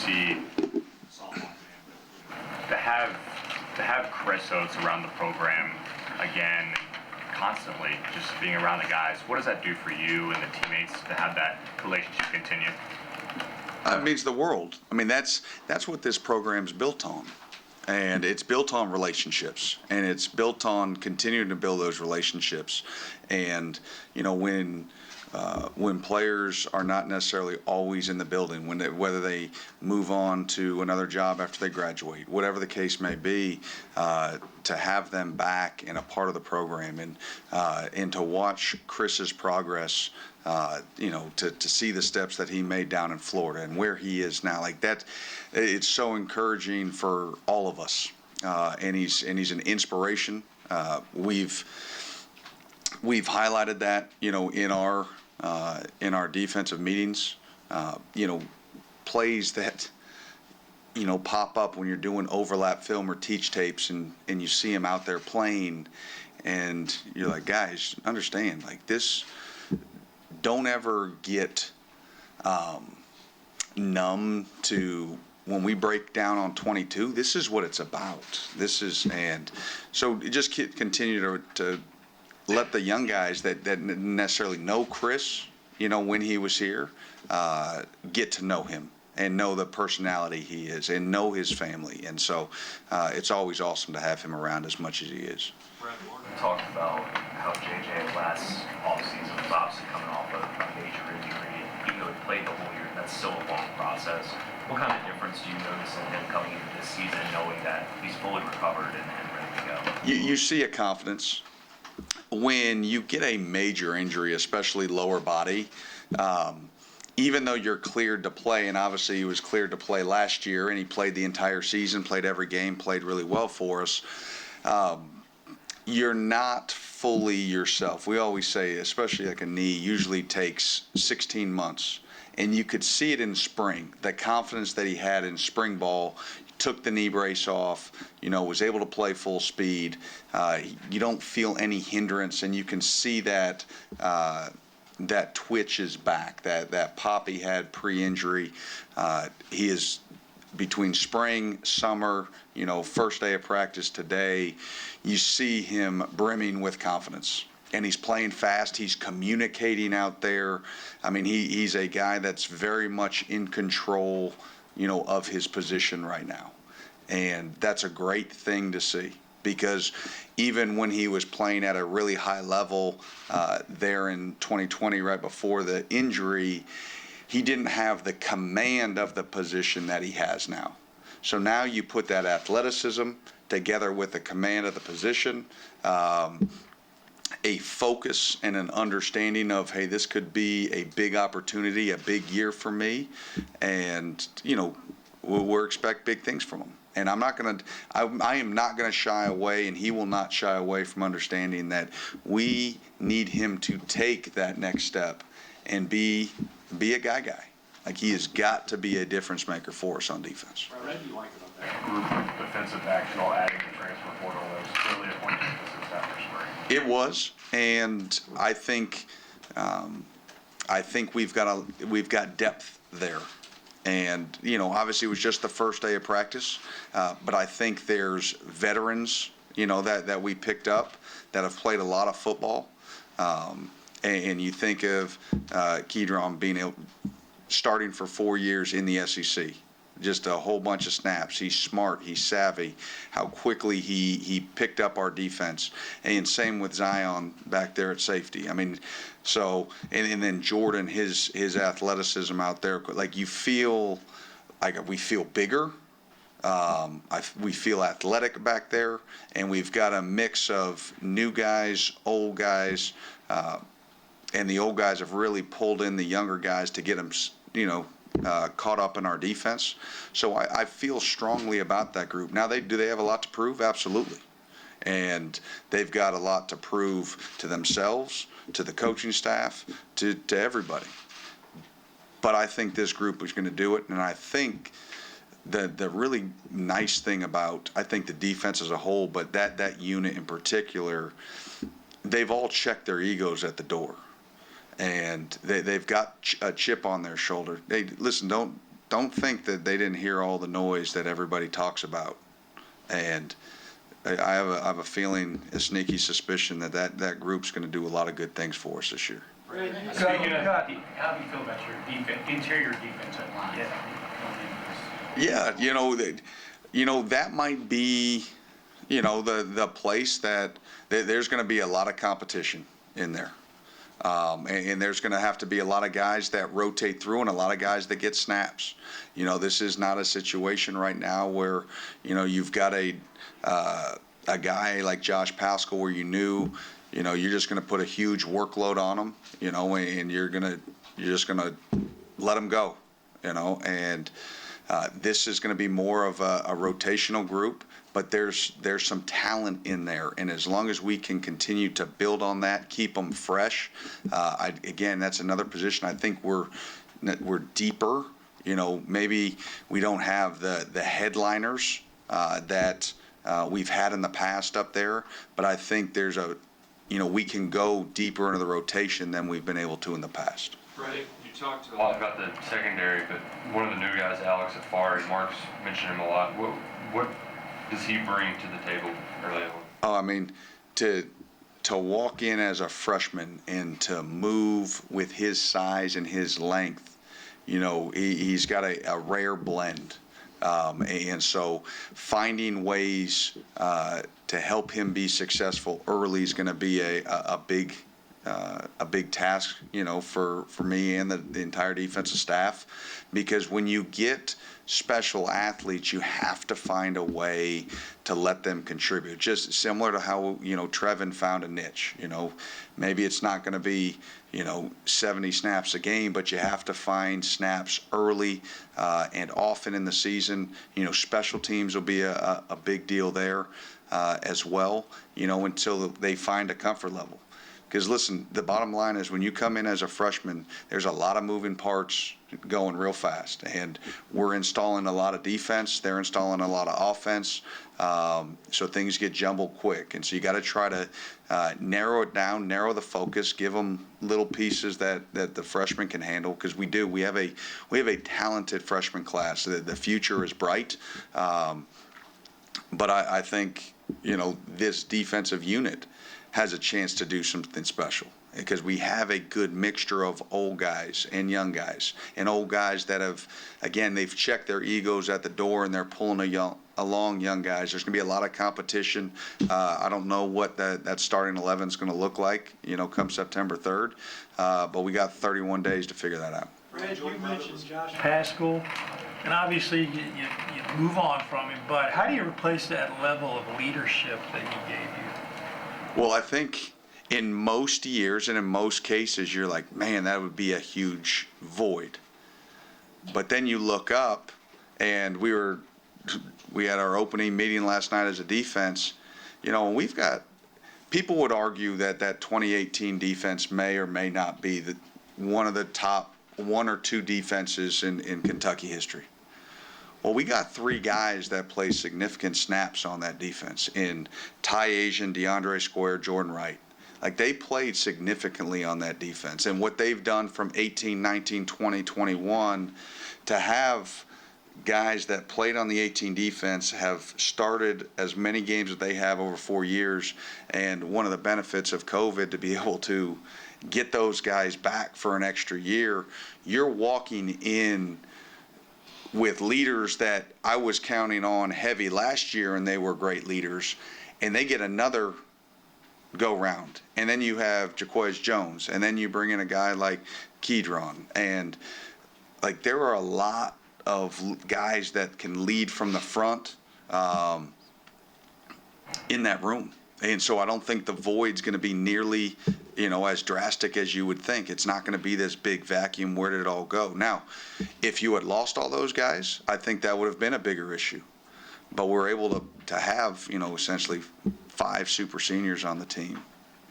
see to have Chris Oates around the program again constantly, just being around the guys, what does that do for you and the teammates to have that relationship continue? It means the world. I mean, that's what this program's built on. And it's built on relationships, and it's built on continuing to build those relationships. And, you know, when players are not necessarily always in the building, whether they move on to another job after they graduate, whatever the case may be, to have them back and a part of the program, and to watch Chris's progress, you know, to see the steps that he made down in Florida and where he is now, like that, it's so encouraging for all of us. And he's an inspiration. We've highlighted that, you know, in our defensive meetings, you know, plays that, you know, pop up when you're doing overlap film or teach tapes, and you see him out there playing, and you're like, guys, understand, like this, don't ever get numb to when we break down on 22. This is what it's about. And so just continue to let the young guys that necessarily know Chris, you know, when he was here, get to know him and know the personality he is and know his family. And so it's always awesome to have him around as much as he is. Brett Morgan talked about how JJ last offseason was obviously coming off a major injury. Even though he played the whole year, that's still a long process. What kind of difference do you notice in him coming into this season knowing that he's fully recovered and ready to go? You see a confidence. When you get a major injury, especially lower body, even though you're cleared to play, and obviously he was cleared to play last year, and he played the entire season, played every game, played really well for us, you're not fully yourself. We always say, especially like a knee, usually takes 16 months. And you could see it in spring, the confidence that he had in spring ball. Took the knee brace off, you know, was able to play full speed. You don't feel any hindrance, and you can see that that twitch is back, that pop he had pre-injury. He is between spring, summer, you know, first day of practice today, you see him brimming with confidence. And he's playing fast. He's communicating out there. I mean, he's a guy that's very much in control, you know, of his position right now. And that's a great thing to see, because even when he was playing at a really high level there in 2020, right before the injury, he didn't have the command of the position that he has now. So now you put that athleticism together with the command of the position, a focus and an understanding of, hey, this could be a big opportunity, a big year for me, and, you know, we'll expect big things from him. And I am not going to shy away, and he will not shy away from understanding that we need him to take that next step and be a guy. Like, he has got to be a difference maker for us on defense. What do you like about that group of defensive backs, you all adding the transfer portal? That was clearly a point of emphasis after spring. It was, and I think we've got depth there. And, you know, obviously it was just the first day of practice, but I think there's veterans, you know, that we picked up that have played a lot of football. And you think of Kedron starting for 4 years in the SEC. Just a whole bunch of snaps. He's smart. He's savvy. How quickly he picked up our defense. And same with Zion back there at safety. I mean, so and then Jordan, his athleticism out there. Like, you feel like we feel bigger. We feel athletic back there, and we've got a mix of new guys, old guys, and the old guys have really pulled in the younger guys to get them, you know, caught up in our defense. So I feel strongly about that group. Now, do they have a lot to prove? Absolutely. And they've got a lot to prove to themselves, to the coaching staff, to everybody. But I think this group is going to do it, and I think the really nice thing about, I think, the defense as a whole, but that unit in particular, they've all checked their egos at the door. And they've got a chip on their shoulder. Listen, don't don't think that they didn't hear all the noise that everybody talks about. And I have a feeling, a sneaky suspicion that group's going to do a lot of good things for us this year. Speaking of, how do you feel about your interior defensive line? Yeah, that might be, the place that there's going to be a lot of competition in there. And there's going to have to be a lot of guys that rotate through and a lot of guys that get snaps. This is not a situation right now where, you've got a guy like Josh Pascal where you're just going to put a huge workload on him, and you're just going to let him go, and this is going to be more of a rotational group, but there's some talent in there, and as long as we can continue to build on that, keep them fresh, again, that's another position. I think we're deeper. Maybe we don't have the headliners that we've had in the past up there, but I think there's we can go deeper into the rotation than we've been able to in the past. Freddie, you talked a lot about the secondary, but one of the new guys, Alex Afari, Mark's mentioned him a lot. What does he bring to the table early on? Oh, I mean, to walk in as a freshman and to move with his size and his length, he's got a rare blend. And so finding ways to help him be successful early is going to be a big task, for me and the entire defensive staff, because when you get special athletes, you have to find a way to let them contribute. Just similar to how, Trevin found a niche, maybe it's not going to be, 70 snaps a game, but you have to find snaps early and often in the season. Special teams will be a big deal there as well, until they find a comfort level. Because listen, the bottom line is when you come in as a freshman, there's a lot of moving parts going real fast. And we're installing a lot of defense. They're installing a lot of offense. So things get jumbled quick. And so you got to try to narrow it down, narrow the focus, give them little pieces that the freshmen can handle. Because we do. We have a talented freshman class. The future is bright. But I think, this defensive unit has a chance to do something special because we have a good mixture of old guys and young guys, and old guys that they've checked their egos at the door and they're pulling along young guys. There's going to be a lot of competition. I don't know what that starting 11 is going to look like, come September 3rd, but we got 31 days to figure that out. Fred, you mentioned Josh Pascal, and obviously you move on from him, but how do you replace that level of leadership that he gave you? Well, I think in most years and in most cases, you're like, man, that would be a huge void. But then you look up, and we had our opening meeting last night as a defense, and we've got, people would argue that 2018 defense may or may not be one of the top one or two defenses in Kentucky history. Well, we got three guys that play significant snaps on that defense in Ty Asian, DeAndre Square, Jordan Wright. Like, they played significantly on that defense. And what they've done from 18, 19, 20, 21 to have guys that played on the 18 defense have started as many games as they have over 4 years. And one of the benefits of COVID to be able to get those guys back for an extra year, you're walking in with leaders that I was counting on heavy last year, and they were great leaders, and they get another go round. And then you have Jaquez Jones, and then you bring in a guy like Kedron, and like there are a lot of guys that can lead from the front in that room. And so I don't think the void's going to be nearly, as drastic as you would think. It's not going to be this big vacuum. Where did it all go? Now, if you had lost all those guys, I think that would have been a bigger issue. But we're able to have, essentially 5 super seniors on the team,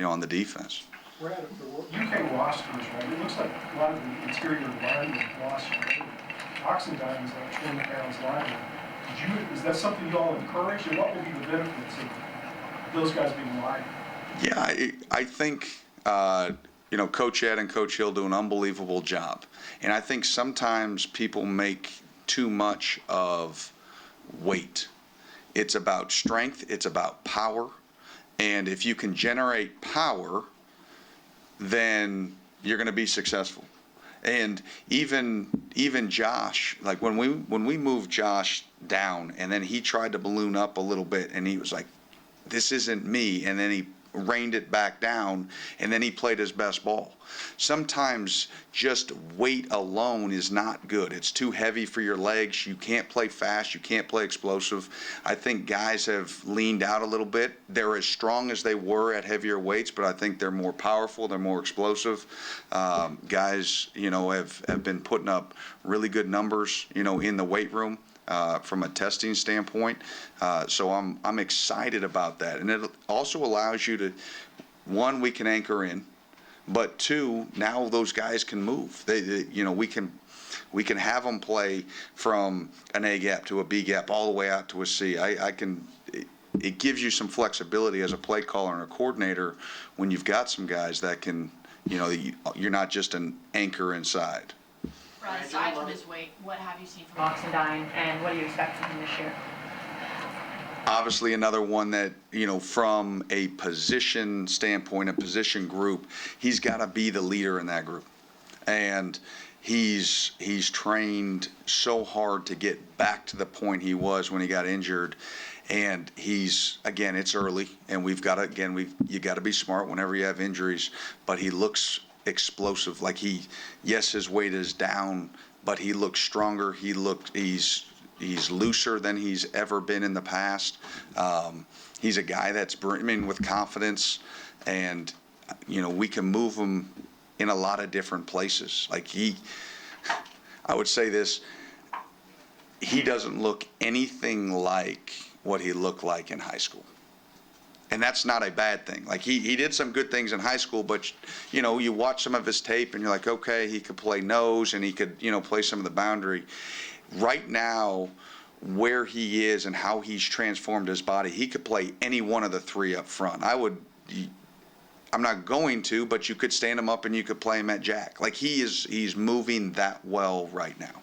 on the defense. Brad, the UK rosters, right? It looks like a lot of the interior linemen lost. Oxendine is like 20 pounds lineman. Is that something you all encourage, and what will be the benefits of those guys being linemen? Yeah, I think, Coach Ed and Coach Hill do an unbelievable job. And I think sometimes people make too much of weight. It's about strength, it's about power, and if you can generate power, then you're going to be successful. And even Josh, like when we moved Josh down, and then he tried to balloon up a little bit, and he was like, "This isn't me," and then he reined it back down, and then he played his best ball. Sometimes just weight alone is not good. It's too heavy for your legs. You can't play fast. You can't play explosive. I think guys have leaned out a little bit. They're as strong as they were at heavier weights, but I think they're more powerful. They're more explosive. Guys, have been putting up really good numbers, in the weight room. From a testing standpoint, so I'm excited about that, and it also allows you to, one, we can anchor in, but two, now those guys can move. We can have them play from an A gap to a B gap all the way out to a C. It gives you some flexibility as a play caller and a coordinator when you've got some guys that can, you're not just an anchor inside. Right, aside from his weight, what have you seen from Oxendine, and what do you expect from him this year? Obviously, another one that, from a position standpoint, a position group, he's got to be the leader in that group. And he's trained so hard to get back to the point he was when he got injured. And again, it's early, and you got to be smart whenever you have injuries, but he looks explosive. Like yes, his weight is down, but he looks stronger. He's looser than he's ever been in the past. He's a guy that's brimming with confidence, and we can move him in a lot of different places. I would say this, he doesn't look anything like what he looked like in high school. And that's not a bad thing. Like he did some good things in high school, but you watch some of his tape and you're like, okay, he could play nose and he could, play some of the boundary. Right now, where he is and how he's transformed his body, he could play any one of the three up front. I'm not going to, but you could stand him up and you could play him at jack. Like he's moving that well right now.